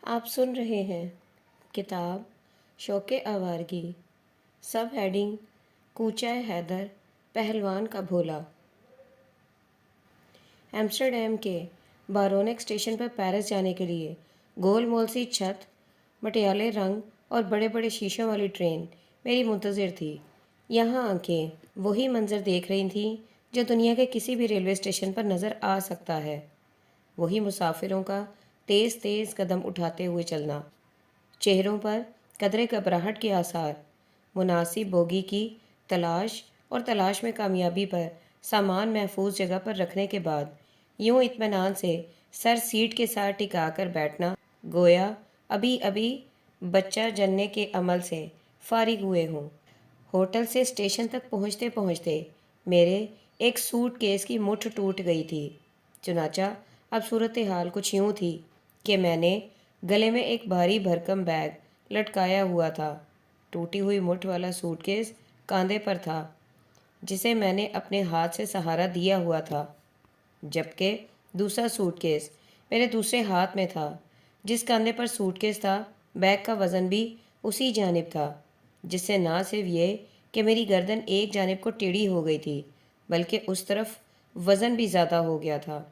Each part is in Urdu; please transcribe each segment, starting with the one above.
آپ سن رہے ہیں کتاب شوق آوارگی، سب ہیڈنگ کوچہ حیدر پہلوان کا بھولا۔ ایمسٹرڈیم کے بارونیک اسٹیشن پر پیرس جانے کے لیے گول مول سی چھت، مٹیالے رنگ اور بڑے بڑے شیشوں والی ٹرین میری منتظر تھی۔ یہاں آنکھیں وہی منظر دیکھ رہی تھیں جو دنیا کے کسی بھی ریلوے اسٹیشن پر نظر آ سکتا ہے، وہی مسافروں کا تیز تیز قدم اٹھاتے ہوئے چلنا، چہروں پر قدرے گھبراہٹ کے آثار، مناسب بوگی کی تلاش اور تلاش میں کامیابی پر سامان محفوظ جگہ پر رکھنے کے بعد یوں اطمینان سے سر سیٹ کے ساتھ ٹکا کر بیٹھنا گویا ابھی ابھی بچہ جننے کے عمل سے فارغ ہوئے ہوں۔ ہوٹل سے اسٹیشن تک پہنچتے پہنچتے میرے ایک سوٹ کیس کی مٹھ ٹوٹ گئی تھی۔ چنانچہ اب صورتحال کچھ یوں تھی کہ میں نے گلے میں ایک بھاری بھرکم بیگ لٹکایا ہوا تھا۔ ٹوٹی ہوئی مٹھ والا سوٹ کیس کاندھے پر تھا جسے میں نے اپنے ہاتھ سے سہارا دیا ہوا تھا، جبکہ دوسرا سوٹ کیس میرے دوسرے ہاتھ میں تھا۔ جس کاندھے پر سوٹ کیس تھا بیگ کا وزن بھی اسی جانب تھا، جس سے نہ صرف یہ کہ میری گردن ایک جانب کو ٹیڑھی ہو گئی تھی بلکہ اس طرف وزن بھی زیادہ ہو گیا تھا،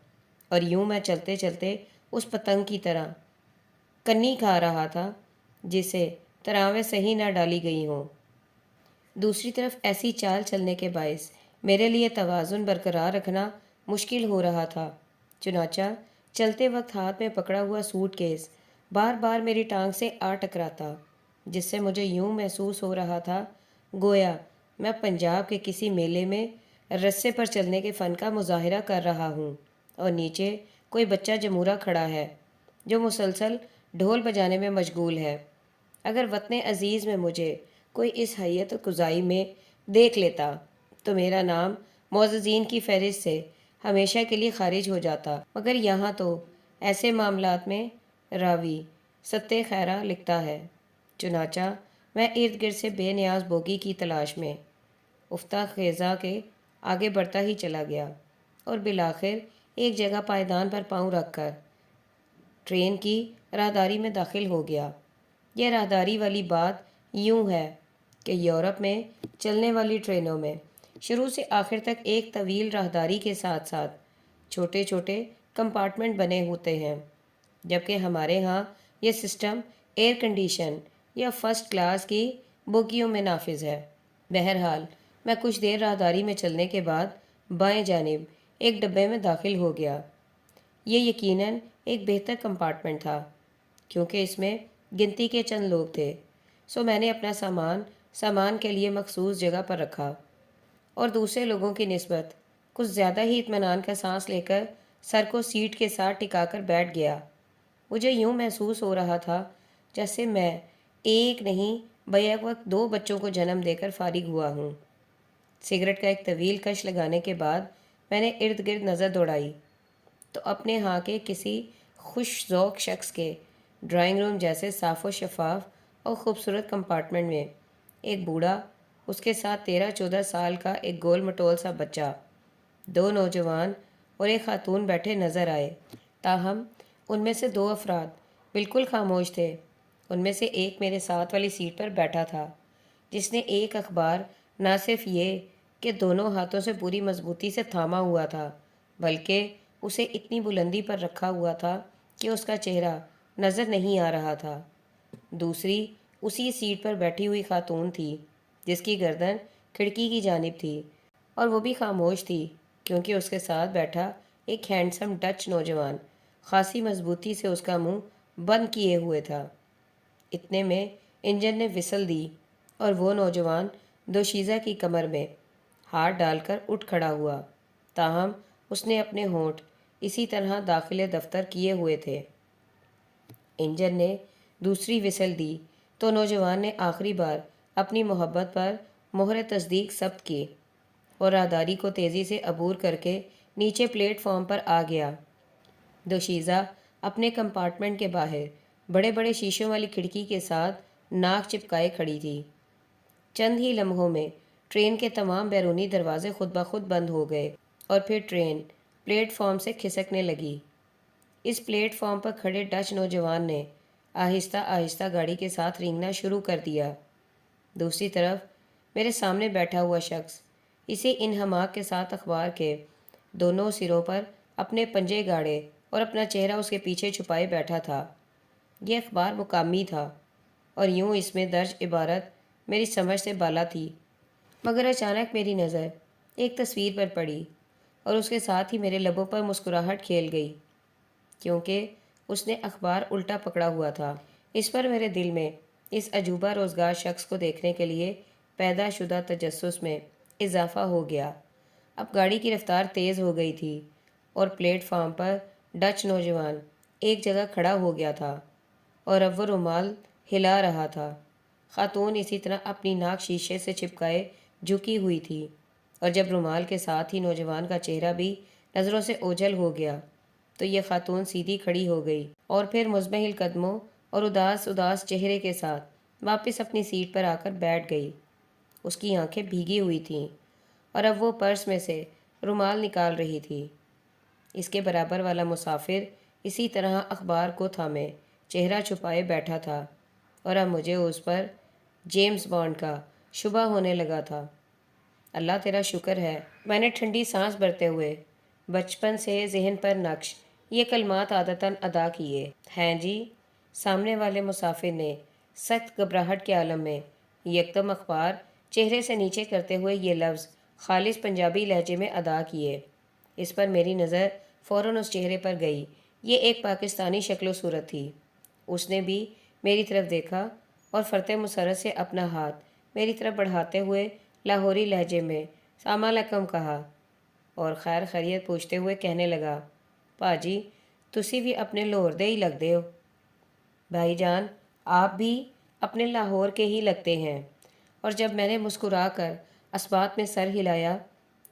اور یوں میں چلتے چلتے اس پتنگ کی طرح کنی کھا رہا تھا جسے تراویں صحیح نہ ڈالی گئی ہوں۔ دوسری طرف ایسی چال چلنے کے باعث میرے لیے توازن برقرار رکھنا مشکل ہو رہا تھا۔ چنانچہ چلتے وقت ہاتھ میں پکڑا ہوا سوٹ کیس بار بار میری ٹانگ سے آ ٹکراتا، جس سے مجھے یوں محسوس ہو رہا تھا گویا میں پنجاب کے کسی میلے میں رسے پر چلنے کے فن کا مظاہرہ کر رہا ہوں، اور نیچے کوئی بچہ جمورا کھڑا ہے جو مسلسل ڈھول بجانے میں مشغول ہے۔ اگر وطن عزیز میں مجھے کوئی اس حیت قضائی میں دیکھ لیتا تو میرا نام معززین کی فہرست سے ہمیشہ کے لیے خارج ہو جاتا، مگر یہاں تو ایسے معاملات میں راوی ستِ خیرہ لکھتا ہے۔ چنانچہ میں ارد گرد سے بے نیاز بوگی کی تلاش میں افتہ خیزاں کے آگے بڑھتا ہی چلا گیا، اور بالآخر ایک جگہ پائیدان پر پاؤں رکھ کر ٹرین کی راہداری میں داخل ہو گیا۔ یہ راہداری والی بات یوں ہے کہ یورپ میں چلنے والی ٹرینوں میں شروع سے آخر تک ایک طویل راہداری کے ساتھ ساتھ چھوٹے چھوٹے کمپارٹمنٹ بنے ہوتے ہیں، جبکہ ہمارے ہاں یہ سسٹم ایئر کنڈیشن یا فرسٹ کلاس کی بوگیوں میں نافذ ہے۔ بہرحال میں کچھ دیر راہداری میں چلنے کے بعد بائیں جانب ایک ڈبے میں داخل ہو گیا۔ یہ یقیناً ایک بہتر کمپارٹمنٹ تھا کیونکہ اس میں گنتی کے چند لوگ تھے، سو میں نے اپنا سامان کے لیے مخصوص جگہ پر رکھا اور دوسرے لوگوں کی نسبت کچھ زیادہ ہی اطمینان کا سانس لے کر سر کو سیٹ کے ساتھ ٹکا کر بیٹھ گیا۔ مجھے یوں محسوس ہو رہا تھا جیسے میں ایک نہیں بیک وقت دو بچوں کو جنم دے کر فارغ ہوا ہوں۔ سگریٹ کا ایک طویل کش لگانے کے بعد میں نے ارد گرد نظر دوڑائی تو اپنے ہاں کے کسی خوش ذوق شخص کے ڈرائنگ روم جیسے صاف و شفاف اور خوبصورت کمپارٹمنٹ میں ایک بوڑھا، اس کے ساتھ 13-14 سال کا ایک گول مٹول سا بچہ، دو نوجوان اور ایک خاتون بیٹھے نظر آئے۔ تاہم ان میں سے دو افراد بالکل خاموش تھے۔ ان میں سے ایک میرے ساتھ والی سیٹ پر بیٹھا تھا، جس نے ایک اخبار نہ صرف یہ کہ دونوں ہاتھوں سے پوری مضبوطی سے تھاما ہوا تھا بلکہ اسے اتنی بلندی پر رکھا ہوا تھا کہ اس کا چہرہ نظر نہیں آ رہا تھا۔ دوسری اسی سیٹ پر بیٹھی ہوئی خاتون تھی جس کی گردن کھڑکی کی جانب تھی، اور وہ بھی خاموش تھی کیونکہ اس کے ساتھ بیٹھا ایک ہینڈسم ڈچ نوجوان خاصی مضبوطی سے اس کا منہ بند کیے ہوئے تھا۔ اتنے میں انجن نے وسل دی اور وہ نوجوان دوشیزہ کی کمر میں ہاتھ ڈال کر اٹھ کھڑا ہوا، تاہم اس نے اپنے ہونٹ اسی طرح داخل دفتر کیے ہوئے تھے۔ انجن نے دوسری وسل دی تو نوجوان نے آخری بار اپنی محبت پر مہر تصدیق ثبت کی اور راہداری کو تیزی سے عبور کر کے نیچے پلیٹ فارم پر آ گیا۔ دوشیزہ اپنے کمپارٹمنٹ کے باہر بڑے بڑے شیشوں والی کھڑکی کے ساتھ ناک چپکائے کھڑی تھی۔ چند ہی لمحوں میں ٹرین کے تمام بیرونی دروازے خود بخود بند ہو گئے اور پھر ٹرین پلیٹ فارم سے کھسکنے لگی۔ اس پلیٹ فارم پر کھڑے ڈچ نوجوان نے آہستہ آہستہ گاڑی کے ساتھ رینگنا شروع کر دیا۔ دوسری طرف میرے سامنے بیٹھا ہوا شخص اسی انہماک کے ساتھ اخبار کے دونوں سروں پر اپنے پنجے گاڑے اور اپنا چہرہ اس کے پیچھے چھپائے بیٹھا تھا۔ یہ اخبار مقامی تھا اور یوں اس میں درج عبارت میری سمجھ سے بالا تھی، مگر اچانک میری نظر ایک تصویر پر پڑی اور اس کے ساتھ ہی میرے لبوں پر مسکراہٹ کھیل گئی، کیونکہ اس نے اخبار الٹا پکڑا ہوا تھا۔ اس پر میرے دل میں اس عجوبہ روزگار شخص کو دیکھنے کے لیے پیدا شدہ تجسس میں اضافہ ہو گیا۔ اب گاڑی کی رفتار تیز ہو گئی تھی اور پلیٹ فارم پر ڈچ نوجوان ایک جگہ کھڑا ہو گیا تھا اور اب وہ رومال ہلا رہا تھا۔ خاتون اسی طرح اپنی ناک شیشے سے چپکائے جھکی ہوئی تھی، اور جب رومال کے ساتھ ہی نوجوان کا چہرہ بھی نظروں سے اوجھل ہو گیا تو یہ خاتون سیدھی کھڑی ہو گئی اور پھر مزمحل قدموں اور اداس اداس چہرے کے ساتھ واپس اپنی سیٹ پر آ کر بیٹھ گئی۔ اس کی آنکھیں بھیگی ہوئی تھیں اور اب وہ پرس میں سے رومال نکال رہی تھی۔ اس کے برابر والا مسافر اسی طرح اخبار کو تھامے چہرہ چھپائے بیٹھا تھا، اور اب مجھے اس پر جیمز بانڈ کا شبہ ہونے لگا تھا۔ اللہ تیرا شکر ہے، میں نے ٹھنڈی سانس بھرتے ہوئے بچپن سے ذہن پر نقش یہ کلمات عادتاً ادا کیے ہیں جی۔ سامنے والے مسافر نے سخت گھبراہٹ کے عالم میں یکدم اخبار چہرے سے نیچے کرتے ہوئے یہ لفظ خالص پنجابی لہجے میں ادا کیے۔ اس پر میری نظر فوراً اس چہرے پر گئی۔ یہ ایک پاکستانی شکل و صورت تھی۔ اس نے بھی میری طرف دیکھا اور فرط مسرت سے اپنا ہاتھ میری طرف بڑھاتے ہوئے لاہوری لہجے میں السلام علیکم کہا اور خیر خیریت پوچھتے ہوئے کہنے لگا، پاجی تسی بھی اپنے لاہور دے ہی لگدے ہو۔ بھائی جان آپ بھی اپنے لاہور کے ہی لگتے ہیں۔ اور جب میں نے مسکرا کر اثبات میں سر ہلایا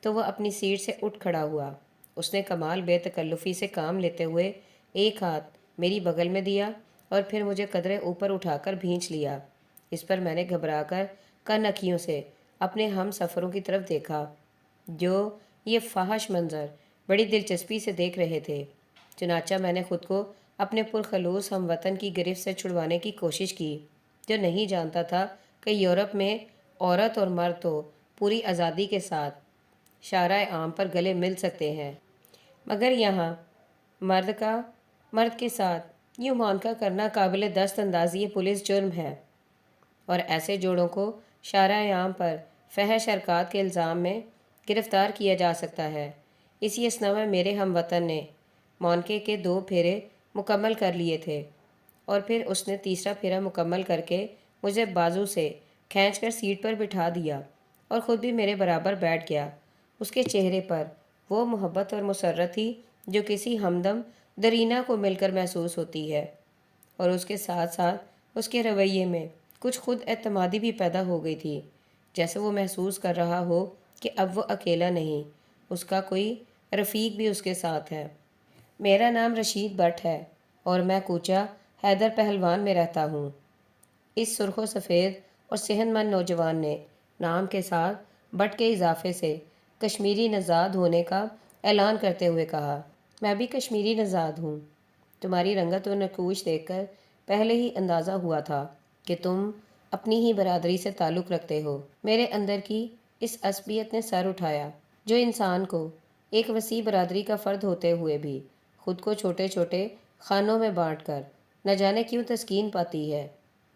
تو وہ اپنی سیٹ سے اٹھ کھڑا ہوا۔ اس نے کمال بے تکلفی سے کام لیتے ہوئے ایک ہاتھ میری بغل میں دیا اور پھر مجھے قدرے اوپر اٹھا کر بھینچ لیا۔ اس پر میں نے گھبرا کر کن اکھیوں سے اپنے ہم سفروں کی طرف دیکھا جو یہ فحش منظر بڑی دلچسپی سے دیکھ رہے تھے۔ چنانچہ میں نے خود کو اپنے پرخلوص ہم وطن کی گرفت سے چھڑوانے کی کوشش کی، جو نہیں جانتا تھا کہ یورپ میں عورت اور مرد تو پوری آزادی کے ساتھ شارع عام پر گلے مل سکتے ہیں، مگر یہاں مرد کے ساتھ یوں معانقہ کرنا قابل دست اندازی پولیس جرم ہے، اور ایسے جوڑوں کو شارع عام پر فحش حرکات کے الزام میں گرفتار کیا جا سکتا ہے۔ اسی اثنا میں میرے ہم وطن نے معانقے کے 2 پھیرے مکمل کر لیے تھے، اور پھر اس نے تیسرا پھیرا مکمل کر کے مجھے بازو سے کھینچ کر سیٹ پر بٹھا دیا اور خود بھی میرے برابر بیٹھ گیا۔ اس کے چہرے پر وہ محبت اور مسرت تھی جو کسی ہمدم درینہ کو مل کر محسوس ہوتی ہے، اور اس کے ساتھ ساتھ اس کے رویے میں کچھ خود اعتمادی بھی پیدا ہو گئی تھی، جیسے وہ محسوس کر رہا ہو کہ اب وہ اکیلا نہیں، اس کا کوئی رفیق بھی اس کے ساتھ ہے۔ میرا نام رشید بٹ ہے اور میں کوچہ حیدر پہلوان میں رہتا ہوں۔ اس سرخ و سفید اور صحت مند نوجوان نے نام کے ساتھ بٹ کے اضافے سے کشمیری نژاد ہونے کا اعلان کرتے ہوئے کہا، میں بھی کشمیری نژاد ہوں۔ تمہاری رنگت و نقوش دیکھ کر پہلے ہی اندازہ ہوا تھا کہ تم اپنی ہی برادری سے تعلق رکھتے ہو۔ میرے اندر کی اس عصبیت نے سر اٹھایا جو انسان کو ایک وسیع برادری کا فرد ہوتے ہوئے بھی خود کو چھوٹے چھوٹے خانوں میں بانٹ کر نہ جانے کیوں تسکین پاتی ہے۔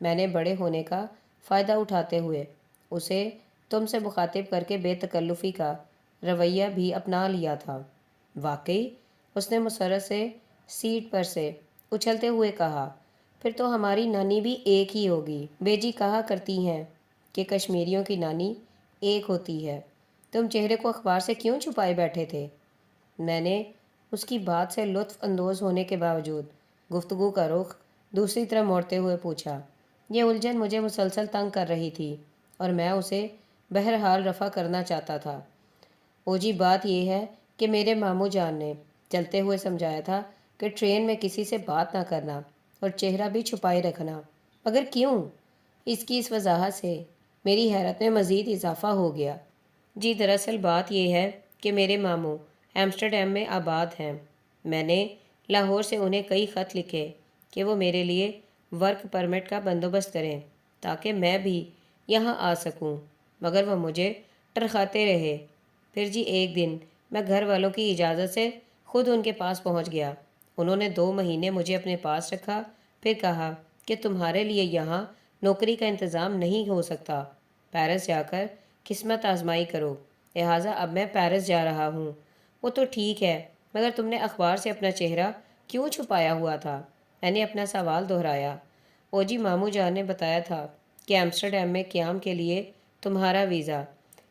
میں نے بڑے ہونے کا فائدہ اٹھاتے ہوئے اسے تم سے مخاطب کر کے بے تکلفی کا رویہ بھی اپنا لیا تھا۔ واقعی؟ اس نے مسرت سے سیٹ پر سے اچھلتے ہوئے کہا، پھر تو ہماری نانی بھی ایک ہی ہوگی۔ بیجی کہا کرتی ہیں کہ کشمیریوں کی نانی ایک ہوتی ہے۔ تم چہرے کو اخبار سے کیوں چھپائے بیٹھے تھے؟ میں نے اس کی بات سے لطف اندوز ہونے کے باوجود گفتگو کا رخ دوسری طرف موڑتے ہوئے پوچھا۔ یہ الجھن مجھے مسلسل تنگ کر رہی تھی اور میں اسے بہرحال رفع کرنا چاہتا تھا۔ او جی بات یہ ہے کہ میرے ماموں جان نے چلتے ہوئے سمجھایا تھا کہ ٹرین میں کسی سے بات نہ کرنا اور چہرہ بھی چھپائے رکھنا۔ مگر کیوں؟ اس کی اس وضاحت سے میری حیرت میں مزید اضافہ ہو گیا۔ جی دراصل بات یہ ہے کہ میرے ماموں ایمسٹرڈیم میں آباد ہیں۔ میں نے لاہور سے انہیں کئی خط لکھے کہ وہ میرے لیے ورک پرمٹ کا بندوبست کریں تاکہ میں بھی یہاں آ سکوں، مگر وہ مجھے ٹرخاتے رہے۔ پھر جی ایک دن میں گھر والوں کی اجازت سے خود ان کے پاس پہنچ گیا۔ انہوں نے 2 مہینے مجھے اپنے پاس رکھا، پھر کہا کہ تمہارے لیے یہاں نوکری کا انتظام نہیں ہو سکتا، پیرس جا کر قسمت آزمائی کرو، لہٰذا اب میں پیرس جا رہا ہوں۔ وہ تو ٹھیک ہے، مگر تم نے اخبار سے اپنا چہرہ کیوں چھپایا ہوا تھا؟ میں نے اپنا سوال دہرایا۔ او جی، ماموں جان نے بتایا تھا کہ ایمسٹرڈیم میں قیام کے لیے تمہارا ویزا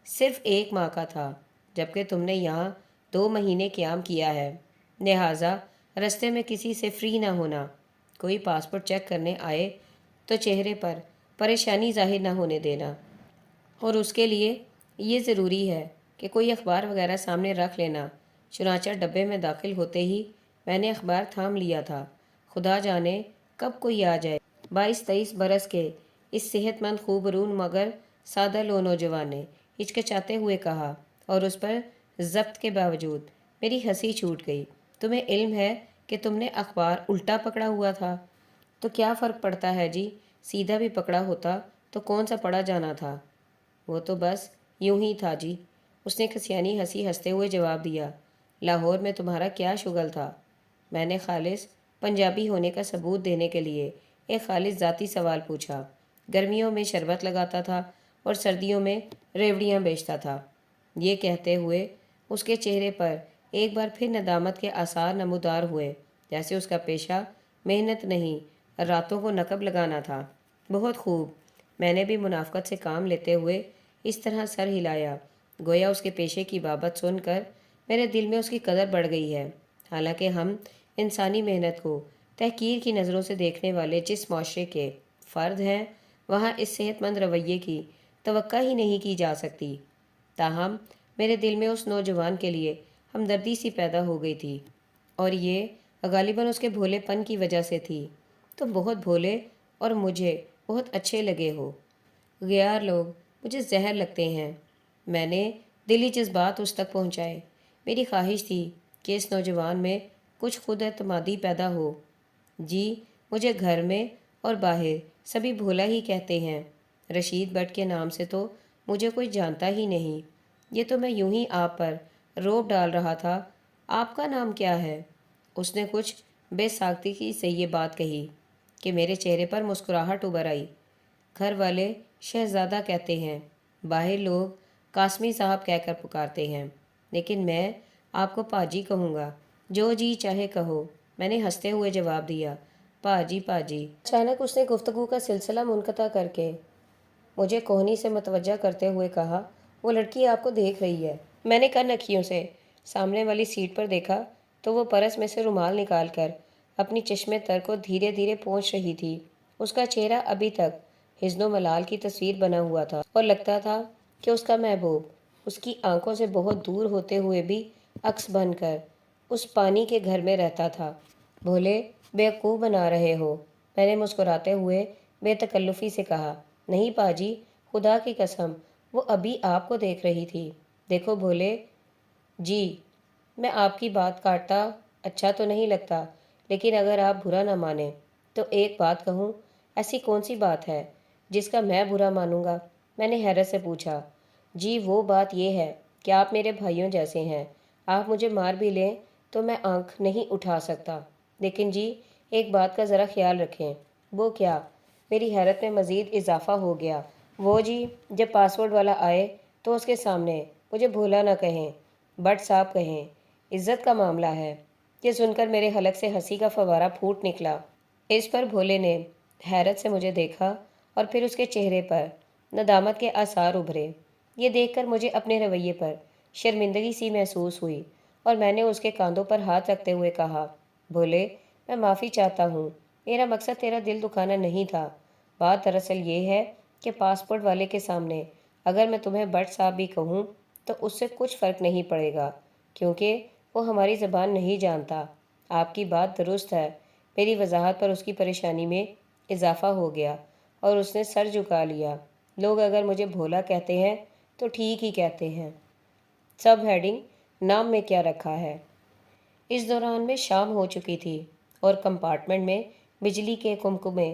صرف 1 ماہ کا تھا، جبکہ تم نے یہاں 2 مہینے قیام کیا ہے، لہٰذا رستے میں کسی سے فری نہ ہونا، کوئی پاسپورٹ چیک کرنے آئے تو چہرے پر پریشانی ظاہر نہ ہونے دینا، اور اس کے لیے یہ ضروری ہے کہ کوئی اخبار وغیرہ سامنے رکھ لینا۔ چنانچہ ڈبے میں داخل ہوتے ہی میں نے اخبار تھام لیا تھا۔ خدا جانے کب کوئی آ جائے۔ 22-23 برس کے اس صحت مند خوبرون مگر سادہ لو نوجوان نے ہچکچاتے ہوئے کہا، اور اس پر ضبط کے باوجود میری ہنسی چھوٹ گئی، تمہیں علم ہے کہ تم نے اخبار الٹا پکڑا ہوا تھا؟ تو کیا فرق پڑتا ہے جی، سیدھا بھی پکڑا ہوتا تو کون سا پڑا جانا تھا؟ وہ تو بس یوں ہی تھا جی، اس نے کھسیانی ہنسی ہنستے ہوئے جواب دیا۔ لاہور میں تمہارا کیا شغل تھا؟ میں نے خالص پنجابی ہونے کا ثبوت دینے کے لیے ایک خالص ذاتی سوال پوچھا۔ گرمیوں میں شربت لگاتا تھا اور سردیوں میں ریوڑیاں بیچتا تھا۔ یہ کہتے ہوئے اس کے چہرے پر ایک بار پھر ندامت کے آثار نمودار ہوئے، جیسے اس کا پیشہ محنت نہیں، راتوں کو نقب لگانا تھا۔ بہت خوب، میں نے بھی منافقت سے کام لیتے ہوئے اس طرح سر ہلایا، گویا اس کے پیشے کی بابت سن کر میرے دل میں اس کی قدر بڑھ گئی ہے۔ حالانکہ ہم انسانی محنت کو تحقیر کی نظروں سے دیکھنے والے جس معاشرے کے فرد ہیں، وہاں اس صحت مند رویے کی توقع ہی نہیں کی جا سکتی۔ تاہم میرے دل میں اس نوجوان کے لیے ہمدردی سی پیدا ہو گئی تھی، اور یہ غالباً اس کے بھولے پن کی وجہ سے تھی۔ تم بہت بھولے اور مجھے بہت اچھے لگے ہو۔ غیار لوگ مجھے زہر لگتے ہیں۔ میں نے دلی جذبات اس تک پہنچائے۔ میری خواہش تھی کہ اس نوجوان میں کچھ خود اعتمادی پیدا ہو۔ جی، مجھے گھر میں اور باہر سبھی بھولا ہی کہتے ہیں۔ رشید بٹ کے نام سے تو مجھے کوئی جانتا ہی نہیں۔ یہ تو میں یوں ہی آپ پر روب ڈال رہا تھا۔ آپ کا نام کیا ہے؟ اس نے کچھ بے ساختگی سے یہ بات کہی کہ میرے چہرے پر مسکراہٹ ابھر آئی۔ گھر والے شہزادہ کہتے ہیں، باہر لوگ قاسمی صاحب کہہ کر پکارتے ہیں، لیکن میں آپ کو پاجی کہوں گا۔ جو جی چاہے کہو، میں نے ہنستے ہوئے جواب دیا۔ پاجی پاجی۔ اچانک اس نے گفتگو کا سلسلہ منقطع کر کے مجھے کوہنی سے متوجہ کرتے ہوئے کہا، وہ لڑکی آپ کو دیکھ رہی ہے۔ میں نے کن اکھیوں سے سامنے والی سیٹ پر دیکھا تو وہ پرس میں سے رومال نکال کر اپنی چشمے تر کو دھیرے دھیرے پونچھ رہی تھی۔ اس کا چہرہ ابھی تک حزن و ملال کی تصویر بنا ہوا تھا، اور لگتا تھا کہ اس کا محبوب اس کی آنکھوں سے بہت دور ہوتے ہوئے بھی عکس بن کر اس پانی کے گھر میں رہتا تھا۔ بھولے بیوقوف بنا رہے ہو، میں نے مسکراتے ہوئے بے تکلفی سے کہا۔ نہیں پاجی، خدا کی قسم، وہ ابھی آپ کو دیکھ رہی تھی۔ دیکھو بھولے جی، میں آپ کی بات کاٹتا اچھا تو نہیں لگتا، لیکن اگر آپ برا نہ مانیں تو ایک بات کہوں۔ ایسی کون سی بات ہے جس کا میں برا مانوں گا؟ میں نے حیرت سے پوچھا۔ جی وہ بات یہ ہے کہ آپ میرے بھائیوں جیسے ہیں۔ آپ مجھے مار بھی لیں تو میں آنکھ نہیں اٹھا سکتا، لیکن جی ایک بات کا ذرا خیال رکھیں۔ وہ کیا؟ میری حیرت میں مزید اضافہ ہو گیا۔ وہ جی، جب پاسپورٹ والا آئے تو اس کے سامنے مجھے بھولا نہ کہیں، بٹ صاحب کہیں، عزت کا معاملہ ہے۔ یہ سن کر میرے حلق سے ہنسی کا فوارہ پھوٹ نکلا۔ اس پر بھولے نے حیرت سے مجھے دیکھا، اور پھر اس کے چہرے پر ندامت کے آثار ابھرے۔ یہ دیکھ کر مجھے اپنے رویے پر شرمندگی سی محسوس ہوئی، اور میں نے اس کے کاندھوں پر ہاتھ رکھتے ہوئے کہا، بھولے میں معافی چاہتا ہوں، میرا مقصد تیرا دل دکھانا نہیں تھا۔ بات دراصل یہ ہے کہ پاسپورٹ والے کے سامنے اگر میں تمہیں بٹ صاحب بھی کہوں تو اس سے کچھ فرق نہیں پڑے گا، کیونکہ وہ ہماری زبان نہیں جانتا۔ آپ کی بات درست ہے۔ میری وضاحت پر اس کی پریشانی میں اضافہ ہو گیا، اور اس نے سر جھکا لیا۔ لوگ اگر مجھے بھولا کہتے ہیں تو ٹھیک ہی کہتے ہیں۔ سب ہیڈنگ نام میں کیا رکھا ہے؟ اس دوران میں شام ہو چکی تھی، اور کمپارٹمنٹ میں بجلی کے کمکمے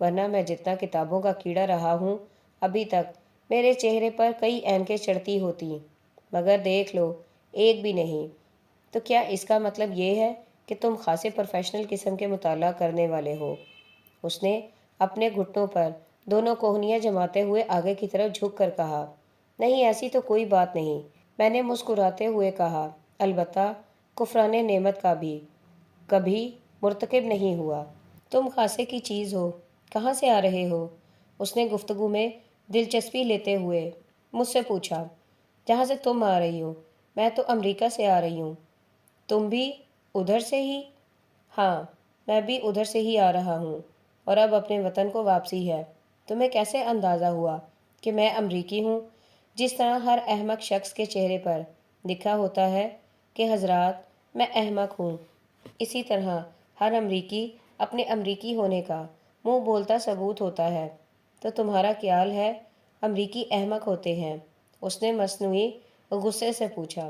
ورنہ میں جتنا کتابوں کا کیڑا رہا ہوں ابھی تک میرے چہرے پر کئی اینکیں چڑھتی ہوتی، مگر دیکھ لو ایک بھی نہیں۔ تو کیا اس کا مطلب یہ ہے کہ تم خاصے پروفیشنل قسم کے مطالعہ کرنے والے ہو؟ اس نے اپنے گھٹنوں پر دونوں کوہنیاں جماتے ہوئے آگے کی طرف جھک کر کہا۔ نہیں، ایسی تو کوئی بات نہیں، میں نے مسکراتے ہوئے کہا۔ البتہ کفران نعمت کا بھی کبھی مرتکب نہیں ہوا۔ تم خاصے کی چیز ہو، کہاں سے آ رہے ہو؟ اس نے گفتگو میں دلچسپی لیتے ہوئے مجھ سے پوچھا۔ جہاں سے تم آ رہی ہو؟ میں تو امریکہ سے آ رہی ہوں۔ تم بھی ادھر سے ہی؟ ہاں، میں بھی ادھر سے ہی آ رہا ہوں، اور اب اپنے وطن کو واپسی ہے۔ تمہیں کیسے اندازہ ہوا کہ میں امریکی ہوں؟ جس طرح ہر احمق شخص کے چہرے پر لکھا ہوتا ہے کہ حضرات میں احمق ہوں، اسی طرح ہر امریکی اپنے امریکی ہونے کا منہ بولتا ثبوت ہوتا ہے۔ تو تمہارا خیال ہے امریکی احمق ہوتے ہیں؟ اس نے مصنوعی غصے سے پوچھا۔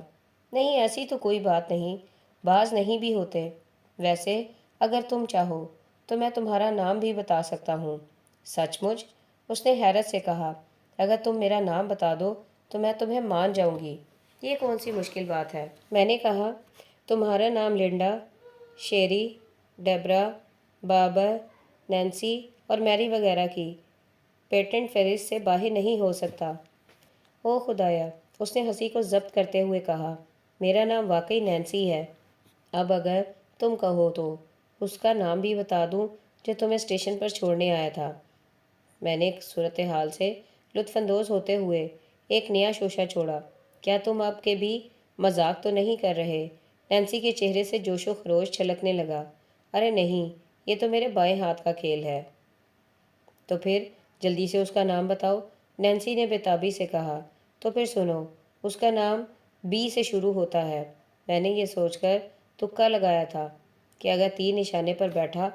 نہیں، ایسی تو کوئی بات نہیں، بعض نہیں بھی ہوتے۔ ویسے اگر تم چاہو تو میں تمہارا نام بھی بتا سکتا ہوں۔ سچ مچ؟ اس نے حیرت سے کہا۔ اگر تم میرا نام بتا دو تو میں تمہیں مان جاؤں گی۔ یہ کون سی مشکل بات ہے؟ میں نے کہا۔ تمہارا نام لنڈا، شیری، ڈیبرا، بابر، نینسی اور میری وغیرہ کی پیٹنٹ فہرست سے باہر نہیں ہو سکتا۔ او خدایا، اس نے ہنسی کو ضبط کرتے ہوئے کہا۔ میرا نام واقعی نینسی ہے۔ اب اگر تم کہو تو اس کا نام بھی بتا دوں جو تمہیں اسٹیشن پر چھوڑنے آیا تھا۔ میں نے صورتحال سے لطف اندوز ہوتے ہوئے ایک نیا شوشہ چھوڑا۔ کیا تم اب کے بھی مذاق تو نہیں کر رہے؟ نینسی کے چہرے سے جوش و خروش چھلکنے لگا۔ ارے نہیں، یہ تو میرے بائیں ہاتھ کا کھیل ہے۔ تو پھر جلدی سے اس کا نام بتاؤ، نینسی نے بےتابی سے کہا۔ تو پھر سنو، اس کا نام بی سے شروع ہوتا ہے۔ میں نے یہ سوچ کر تکا لگایا تھا کہ اگر تیر نشانے پر بیٹھا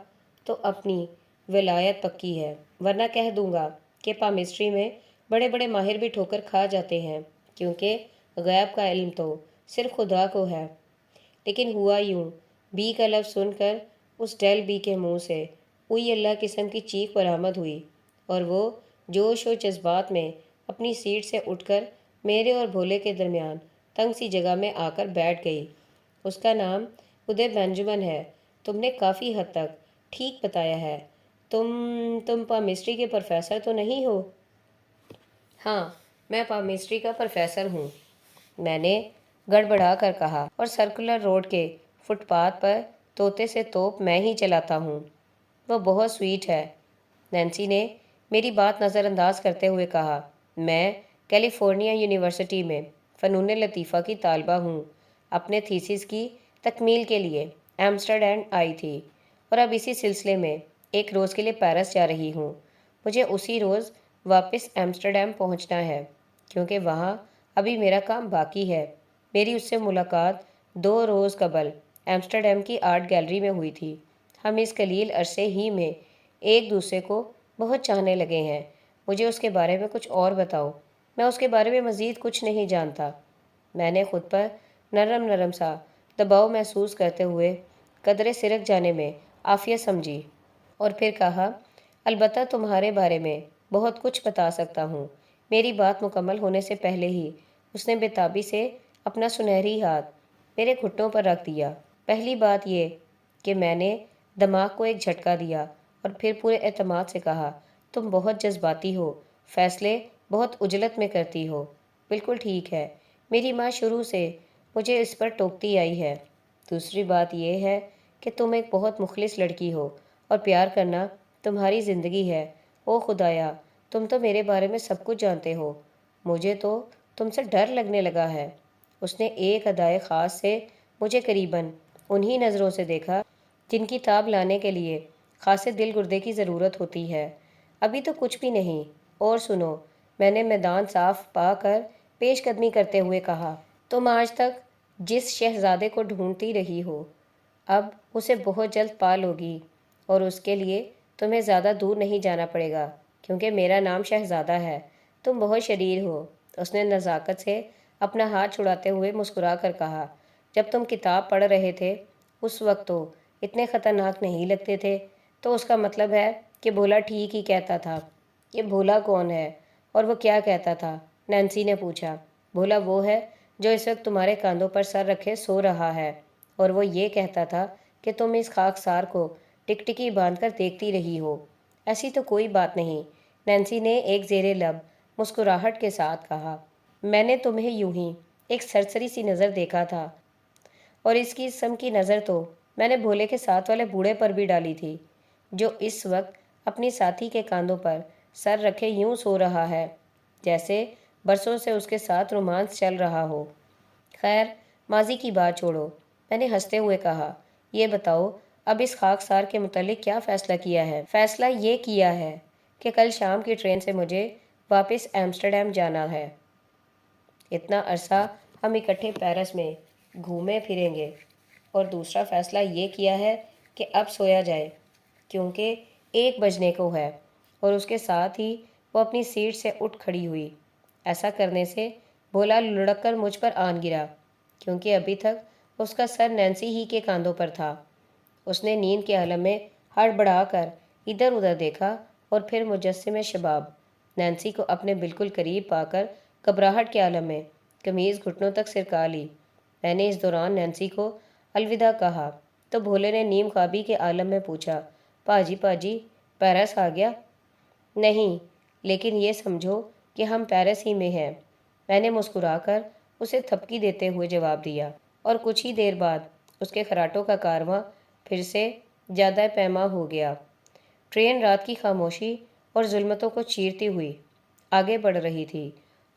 تو اپنی ولایت پکی ہے، ورنہ کہہ دوں گا کہ پامسٹری میں بڑے بڑے ماہر بھی ٹھوکر کھا جاتے ہیں، کیونکہ غیب کا علم تو صرف خدا کو ہے۔ لیکن ہوا یوں، بی کا لفظ سن کر اس ڈیل بی کے منہ سے اوئی اللہ قسم کی چیخ برآمد ہوئی، اور وہ جوش و جذبات میں اپنی سیٹ سے اٹھ کر میرے اور بھولے کے درمیان تنگ سی جگہ میں آ کر بیٹھ گئی۔ اس کا نام ادے بینجمن ہے۔ تم نے کافی حد تک ٹھیک بتایا ہے۔ تم پامسٹری کے پروفیسر تو نہیں ہو؟ ہاں، میں پامسٹری کا پروفیسر ہوں، میں نے گڑبڑا کر کہا، اور سرکولر روڈ کے فٹ پاتھ پر طوطے سے توپ میں ہی چلاتا ہوں۔ وہ بہت سویٹ ہے، نینسی نے میری بات نظر انداز کرتے ہوئے کہا۔ میں کیلیفورنیا یونیورسٹی میں فنون لطیفہ کی طالبہ ہوں، اپنے تھیسس کی تکمیل کے لیے ایمسٹرڈیم آئی تھی، اور اب اسی سلسلے میں ایک روز کے لیے پیرس جا رہی ہوں۔ مجھے اسی روز واپس ایمسٹرڈیم پہنچنا ہے، کیونکہ وہاں ابھی میرا کام باقی ہے۔ میری اس سے ملاقات 2 روز قبل ایمسٹرڈیم کی آرٹ گیلری میں ہوئی تھی۔ ہم اس قلیل عرصے ہی میں ایک دوسرے کو بہت چاہنے لگے ہیں۔ مجھے اس کے بارے میں کچھ اور بتاؤ، میں اس کے بارے میں مزید کچھ نہیں جانتا۔ میں نے خود پر نرم نرم سا دباؤ محسوس کرتے ہوئے قدرے سرک جانے میں عافیت سمجھی، اور پھر کہا، البتہ تمہارے بارے میں بہت کچھ بتا سکتا ہوں۔ میری بات مکمل ہونے سے پہلے ہی اس نے بےتابی سے اپنا سنہری ہاتھ میرے گھٹنوں پر رکھ دیا۔ پہلی بات یہ کہ میں نے دماغ کو ایک جھٹکا دیا، اور پھر پورے اعتماد سے کہا، تم بہت جذباتی ہو، فیصلے بہت عجلت میں کرتی ہو۔ بالکل ٹھیک ہے، میری ماں شروع سے مجھے اس پر ٹوکتی آئی ہے۔ دوسری بات یہ ہے کہ تم ایک بہت مخلص لڑکی ہو، اور پیار کرنا تمہاری زندگی ہے۔ او خدایا، تم تو میرے بارے میں سب کچھ جانتے ہو، مجھے تو تم سے ڈر لگنے لگا ہے۔ اس نے ایک ادائے خاص سے مجھے قریباً انہی نظروں سے دیکھا جن کی تاب لانے کے لیے خاصے دل گردے کی ضرورت ہوتی ہے۔ ابھی تو کچھ بھی نہیں، اور سنو، میں نے میدان صاف پا کر پیش قدمی کرتے ہوئے کہا، تم آج تک جس شہزادے کو ڈھونڈتی رہی ہو، اب اسے بہت جلد پا لوگی، اور اس کے لیے تمہیں زیادہ دور نہیں جانا پڑے گا، کیونکہ میرا نام شہزادہ ہے۔ تم بہت شریر ہو، اس نے نزاکت سے اپنا ہاتھ چھڑاتے ہوئے مسکرا کر کہا۔ جب تم کتاب پڑھ رہے تھے اس وقت تو اتنے خطرناک نہیں لگتے تھے، تو اس کا مطلب ہے کہ بھولا ٹھیک ہی کہتا تھا۔ یہ بھولا کون ہے اور وہ کیا کہتا تھا؟ نینسی نے پوچھا۔ بھولا وہ ہے جو اس وقت تمہارے کاندھوں پر سر رکھے سو رہا ہے، اور وہ یہ کہتا تھا کہ تم اس خاکسار کو ٹکٹکی باندھ کر دیکھتی رہی ہو۔ ایسی تو کوئی بات نہیں، نینسی نے ایک زیر لب مسکراہٹ کے ساتھ کہا۔ میں نے تمہیں یوں ہی ایک سرسری سی نظر دیکھا تھا، اور اس قسم کی نظر تو میں نے بھولے کے ساتھ والے بوڑھے پر بھی ڈالی تھی، جو اس وقت اپنی ساتھی کے کاندھوں پر سر رکھے یوں سو رہا ہے جیسے برسوں سے اس کے ساتھ رومانس چل رہا ہو۔ خیر، ماضی کی بات چھوڑو، میں نے ہنستے ہوئے کہا۔ یہ بتاؤ اب اس خاکسار کے متعلق کیا فیصلہ کیا ہے؟ فیصلہ یہ کیا ہے کہ کل شام کی ٹرین سے مجھے واپس ایمسٹرڈیم جانا ہے۔ اتنا عرصہ ہم اکٹھے پیرس میں گھومے پھریں گے۔ اور دوسرا فیصلہ یہ کیا ہے کہ اب سویا جائے، کیونکہ 1 بجنے کو ہے۔ اور اس کے ساتھ ہی وہ اپنی سیٹ سے اٹھ کھڑی ہوئی۔ ایسا کرنے سے بھولا لڑک کر مجھ پر آن گرا، کیونکہ ابھی تک اس کا سر نینسی ہی کے کاندھوں پر تھا۔ اس نے نیند کے عالم میں ہڑبڑا کر ادھر ادھر دیکھا اور پھر مجسمِ شباب نینسی کو اپنے بالکل قریب پا کر گھبراہٹ کے عالم میں قمیض گھٹنوں تک سرکا لی۔ میں نے اس دوران نینسی کو الوداع کہا تو بھولے نے نیم خوابی کے عالم میں پوچھا، پاجی پیرس آ گیا؟ نہیں، لیکن یہ سمجھو کہ ہم پیرس ہی میں ہیں، میں نے مسکرا کر اسے تھپکی دیتے ہوئے جواب دیا۔ اور کچھ ہی دیر بعد اس کے خراٹوں کا کارواں پھر سے زیادہ پیما ہو گیا۔ ٹرین رات کی خاموشی اور ظلمتوں کو چیرتی ہوئی آگے بڑھ رہی تھی،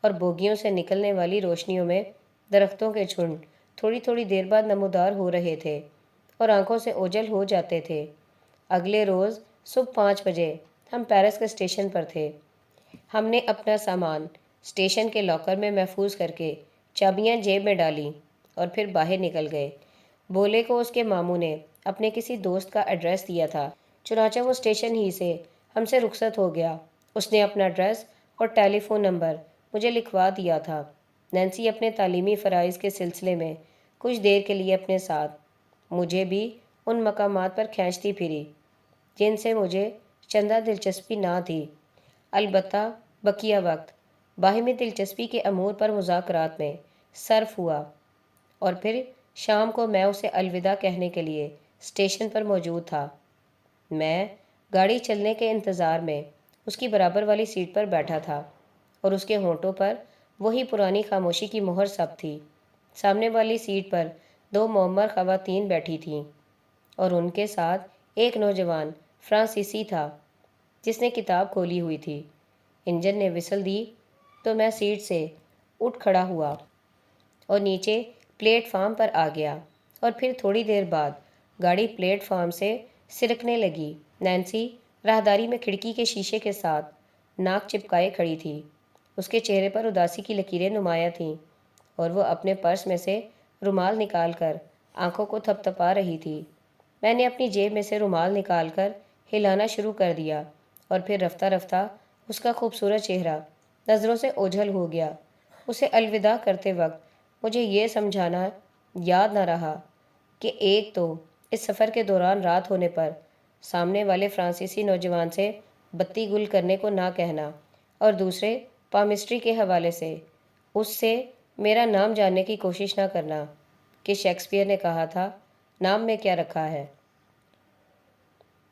اور بوگیوں سے نکلنے والی روشنیوں میں درختوں کے جھنڈ تھوڑی تھوڑی دیر بعد نمودار ہو رہے تھے اور آنکھوں سے اوجھل ہو جاتے تھے۔ اگلے روز صبح 5 بجے ہم پیرس کے اسٹیشن پر تھے۔ ہم نے اپنا سامان اسٹیشن کے لاکر میں محفوظ کر کے چابیاں جیب میں ڈالیں اور پھر باہر نکل گئے۔ بھولے کو اس کے ماموں نے اپنے کسی دوست کا ایڈریس دیا تھا، چنانچہ وہ اسٹیشن ہی سے ہم سے رخصت ہو گیا۔ اس نے اپنا ایڈریس اور ٹیلی فون نمبر مجھے لکھوا دیا تھا۔ نینسی اپنے تعلیمی فرائض کے سلسلے میں کچھ دیر کے لیے اپنے ساتھ مجھے بھی ان مقامات پر کھینچتی پھری جن سے مجھے چندہ دلچسپی نہ تھی۔ البتہ بقیہ وقت باہمی دلچسپی کے امور پر مذاکرات میں صرف ہوا، اور پھر شام کو میں اسے الوداع کہنے کے لیے اسٹیشن پر موجود تھا۔ میں گاڑی چلنے کے انتظار میں اس کی برابر والی سیٹ پر بیٹھا تھا، اور اس کے ہونٹوں پر وہی پرانی خاموشی کی مہر سب تھی۔ سامنے والی سیٹ پر 2 معمر خواتین بیٹھی تھیں، اور ان کے ساتھ ایک نوجوان فرانسیسی تھا جس نے کتاب کھولی ہوئی تھی۔ انجن نے وسل دی تو میں سیٹ سے اٹھ کھڑا ہوا اور نیچے پلیٹ فارم پر آ گیا، اور پھر تھوڑی دیر بعد گاڑی پلیٹ فارم سے سرکنے لگی۔ نینسی راہداری میں کھڑکی کے شیشے کے ساتھ ناک چپکائے کھڑی تھی۔ اس کے چہرے پر اداسی کی لکیریں نمایاں تھیں، اور وہ اپنے پرس میں سے رومال نکال کر آنکھوں کو تھپ تھپا رہی تھی۔ میں نے اپنی جیب میں سے رومال نکال کر ہلانا شروع کر دیا، اور پھر رفتہ رفتہ اس کا خوبصورت چہرہ نظروں سے اوجھل ہو گیا۔ اسے الوداع کرتے وقت مجھے یہ سمجھانا یاد نہ رہا کہ ایک تو اس سفر کے دوران رات ہونے پر سامنے والے فرانسیسی نوجوان سے بتی گل کرنے کو نہ کہنا، اور دوسرے پامسٹری کے حوالے سے اس سے میرا نام جاننے کی کوشش نہ کرنا، کہ شیکسپیئر نے کہا تھا، نام میں کیا رکھا ہے۔